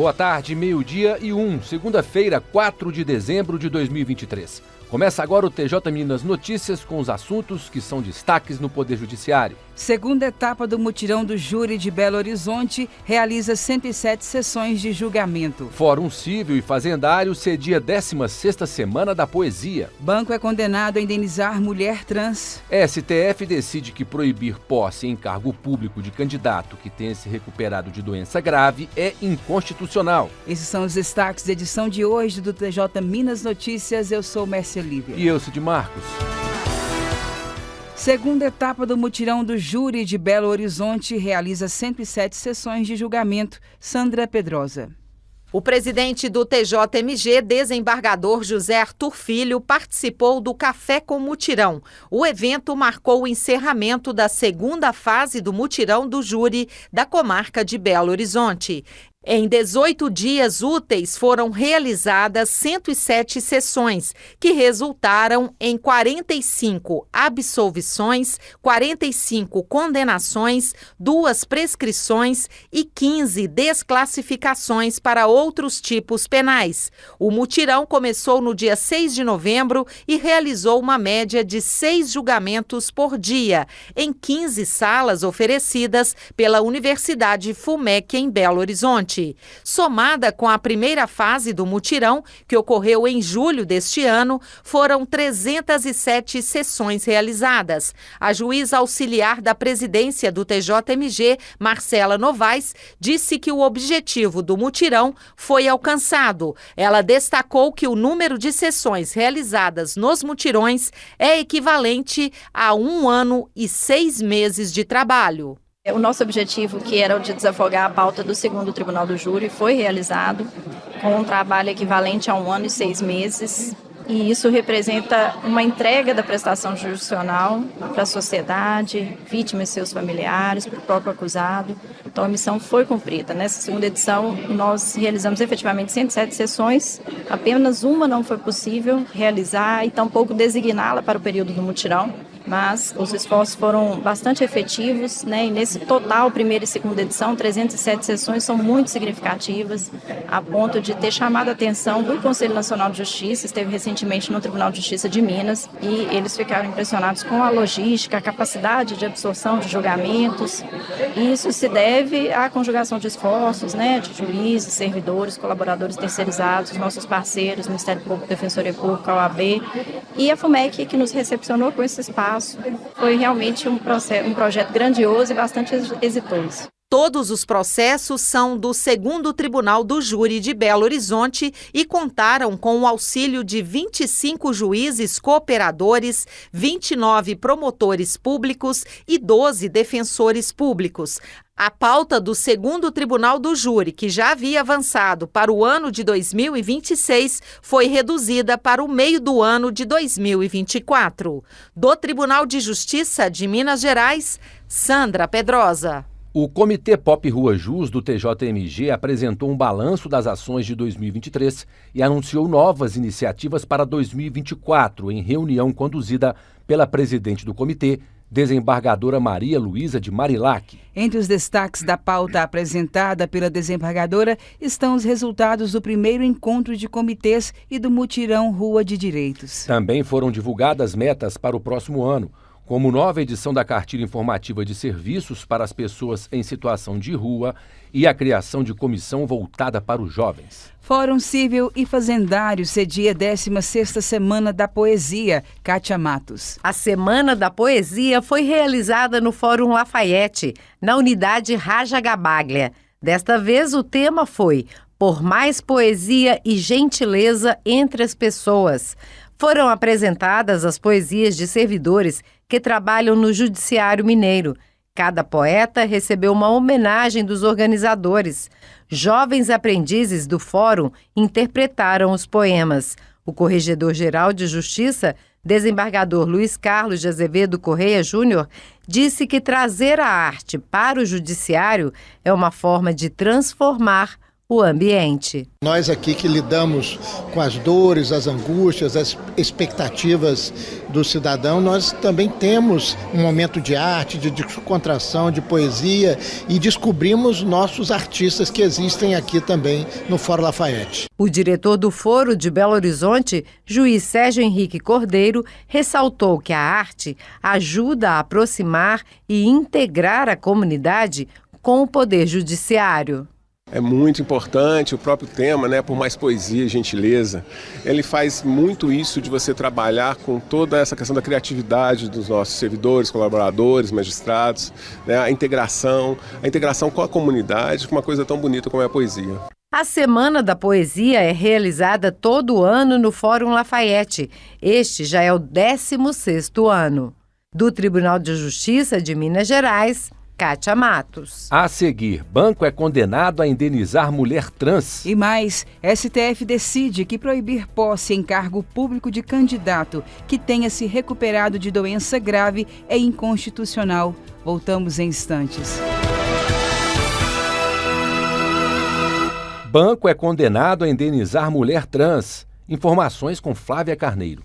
Boa tarde, 12:01, segunda-feira, 4 de dezembro de 2023. Começa agora o TJ Minas Notícias com os assuntos que são destaques no Poder Judiciário. Segunda etapa do mutirão do júri de Belo Horizonte realiza 107 sessões de julgamento. Fórum Civil e Fazendário cedia 16ª Semana da Poesia. Banco é condenado a indenizar mulher trans. STF decide que proibir posse em cargo público de candidato que tenha se recuperado de doença grave é inconstitucional. Esses são os destaques da edição de hoje do TJ Minas Notícias. Eu sou Mércia Lívia. E eu, Cid Marcos. Segunda etapa do mutirão do júri de Belo Horizonte realiza 107 sessões de julgamento. Sandra Pedrosa. O presidente do TJMG, desembargador José Arthur Filho, participou do Café com Mutirão. O evento marcou o encerramento da segunda fase do mutirão do júri da comarca de Belo Horizonte. Em 18 dias úteis foram realizadas 107 sessões, que resultaram em 45 absolvições, 45 condenações, 2 prescrições e 15 desclassificações para outros tipos penais. O mutirão começou no dia 6 de novembro e realizou uma média de 6 julgamentos por dia, em 15 salas oferecidas pela Universidade FUMEC em Belo Horizonte. Somada com a primeira fase do mutirão, que ocorreu em julho deste ano, foram 307 sessões realizadas. A juíza auxiliar da presidência do TJMG, Marcela Novaes, disse que o objetivo do mutirão foi alcançado. Ela destacou que o número de sessões realizadas nos mutirões é equivalente a 1 ano e 6 meses de trabalho. O nosso objetivo, que era o de desafogar a pauta do segundo tribunal do júri, foi realizado com um trabalho equivalente a 1 ano e 6 meses. E isso representa uma entrega da prestação jurisdicional para a sociedade, vítimas e seus familiares, para o próprio acusado. Então a missão foi cumprida. Nessa segunda edição, nós realizamos efetivamente 107 sessões. Apenas uma não foi possível realizar e tampouco designá-la para o período do mutirão. Mas os esforços foram bastante efetivos, né? E nesse total, primeira e segunda edição, 307 sessões são muito significativas, a ponto de ter chamado a atenção do Conselho Nacional de Justiça, esteve recentemente no Tribunal de Justiça de Minas, e eles ficaram impressionados com a logística, a capacidade de absorção de julgamentos. E isso se deve à conjugação de esforços, né? De juízes, servidores, colaboradores terceirizados, nossos parceiros, Ministério Público, Defensoria Pública, OAB, e a FUMEC, que nos recepcionou com esse espaço. Foi realmente um projeto grandioso e bastante exitoso. Todos os processos são do segundo Tribunal do Júri de Belo Horizonte e contaram com o auxílio de 25 juízes cooperadores, 29 promotores públicos e 12 defensores públicos. A pauta do segundo Tribunal do Júri, que já havia avançado para o ano de 2026, foi reduzida para o meio do ano de 2024. Do Tribunal de Justiça de Minas Gerais, Sandra Pedrosa. O Comitê Pop Rua Jus do TJMG apresentou um balanço das ações de 2023 e anunciou novas iniciativas para 2024, em reunião conduzida pela presidente do comitê, desembargadora Maria Luísa de Marilac. Entre os destaques da pauta apresentada pela desembargadora estão os resultados do primeiro encontro de comitês e do mutirão Rua de Direitos. Também foram divulgadas metas para o próximo ano, como nova edição da Cartilha Informativa de Serviços para as Pessoas em Situação de Rua e a criação de comissão voltada para os jovens. Fórum Civil e Fazendário cedia 16ª Semana da Poesia. Kátia Matos. A Semana da Poesia foi realizada no Fórum Lafayette, na unidade Raja Gabaglia. Desta vez o tema foi Por Mais Poesia e Gentileza entre as Pessoas. Foram apresentadas as poesias de servidores que trabalham no Judiciário Mineiro. Cada poeta recebeu uma homenagem dos organizadores. Jovens aprendizes do fórum interpretaram os poemas. O Corregedor-Geral de Justiça, desembargador Luiz Carlos de Azevedo Correia Júnior, disse que trazer a arte para o judiciário é uma forma de transformar o ambiente. Nós aqui que lidamos com as dores, as angústias, as expectativas do cidadão, nós também temos um momento de arte, de descontração, de poesia e descobrimos nossos artistas que existem aqui também no Fórum Lafayette. O diretor do Foro de Belo Horizonte, juiz Sérgio Henrique Cordeiro, ressaltou que a arte ajuda a aproximar e integrar a comunidade com o Poder Judiciário. É muito importante o próprio tema, né, por mais poesia e gentileza. Ele faz muito isso de você trabalhar com toda essa questão da criatividade dos nossos servidores, colaboradores, magistrados, né, a integração com a comunidade, com uma coisa tão bonita como é a poesia. A Semana da Poesia é realizada todo ano no Fórum Lafayette. Este já é o 16º ano. Do Tribunal de Justiça de Minas Gerais, Kátia Matos. A seguir, banco é condenado a indenizar mulher trans. E mais, STF decide que proibir posse em cargo público de candidato que tenha se recuperado de doença grave é inconstitucional. Voltamos em instantes. Banco é condenado a indenizar mulher trans. Informações com Flávia Carneiro.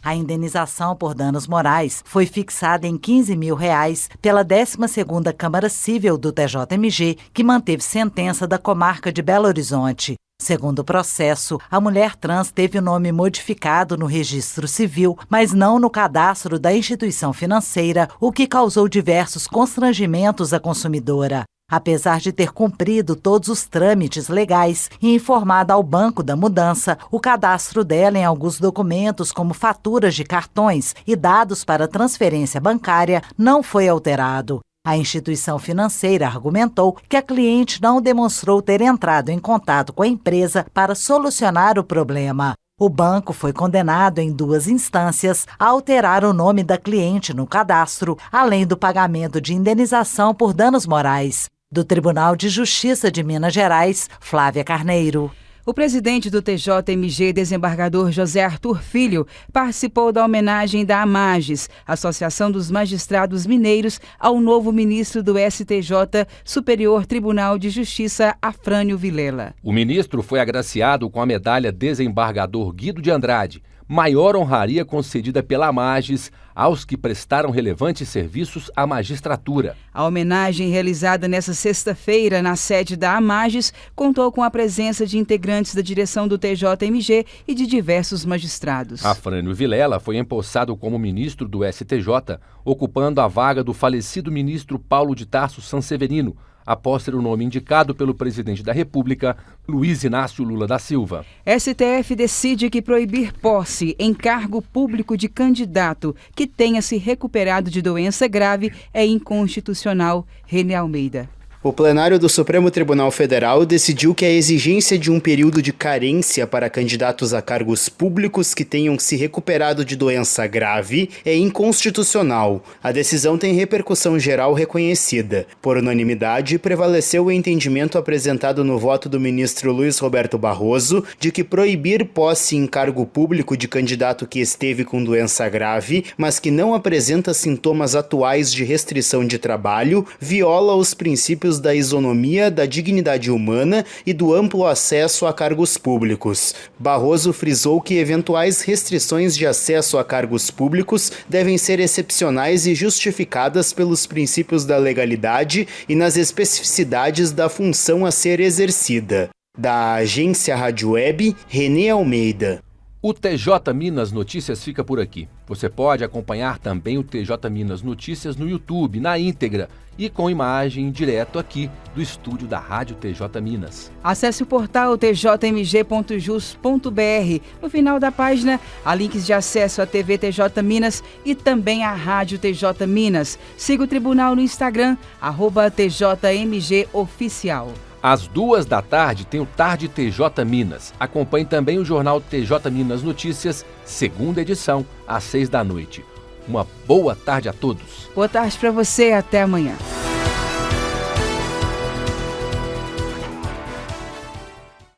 A indenização por danos morais foi fixada em R$15 mil pela 12ª Câmara Cível do TJMG, que manteve sentença da comarca de Belo Horizonte. Segundo o processo, a mulher trans teve o nome modificado no registro civil, mas não no cadastro da instituição financeira, o que causou diversos constrangimentos à consumidora. Apesar de ter cumprido todos os trâmites legais e informado ao banco da mudança, o cadastro dela em alguns documentos, como faturas de cartões e dados para transferência bancária, não foi alterado. A instituição financeira argumentou que a cliente não demonstrou ter entrado em contato com a empresa para solucionar o problema. O banco foi condenado em 2 instâncias a alterar o nome da cliente no cadastro, além do pagamento de indenização por danos morais. Do Tribunal de Justiça de Minas Gerais, Flávia Carneiro. O presidente do TJMG, desembargador José Arthur Filho, participou da homenagem da AMAGES, Associação dos Magistrados Mineiros, ao novo ministro do STJ, Superior Tribunal de Justiça, Afrânio Vilela. O ministro foi agraciado com a medalha Desembargador Guido de Andrade, maior honraria concedida pela AMAGES aos que prestaram relevantes serviços à magistratura. A homenagem realizada nesta sexta-feira na sede da AMAGES contou com a presença de integrantes da direção do TJMG e de diversos magistrados. Afrânio Vilela foi empossado como ministro do STJ, ocupando a vaga do falecido ministro Paulo de Tarso Sanseverino, após ser o nome indicado pelo presidente da República, Luiz Inácio Lula da Silva. STF decide que proibir posse em cargo público de candidato que tenha se recuperado de doença grave é inconstitucional. René Almeida. O plenário do Supremo Tribunal Federal decidiu que a exigência de um período de carência para candidatos a cargos públicos que tenham se recuperado de doença grave é inconstitucional. A decisão tem repercussão geral reconhecida. Por unanimidade, prevaleceu o entendimento apresentado no voto do ministro Luiz Roberto Barroso de que proibir posse em cargo público de candidato que esteve com doença grave, mas que não apresenta sintomas atuais de restrição de trabalho, viola os princípios da isonomia, da dignidade humana e do amplo acesso a cargos públicos. Barroso frisou que eventuais restrições de acesso a cargos públicos devem ser excepcionais e justificadas pelos princípios da legalidade e nas especificidades da função a ser exercida. Da agência Rádio Web, René Almeida. O TJ Minas Notícias fica por aqui. Você pode acompanhar também o TJ Minas Notícias no YouTube, na íntegra e com imagem direto aqui do estúdio da Rádio TJ Minas. Acesse o portal tjmg.jus.br. No final da página, há links de acesso à TV TJ Minas e também à Rádio TJ Minas. Siga o tribunal no Instagram, @TJMGOficial. Às 14h tem o Tarde TJ Minas. Acompanhe também o jornal TJ Minas Notícias, segunda edição, às 18h. Uma boa tarde a todos. Boa tarde para você, até amanhã.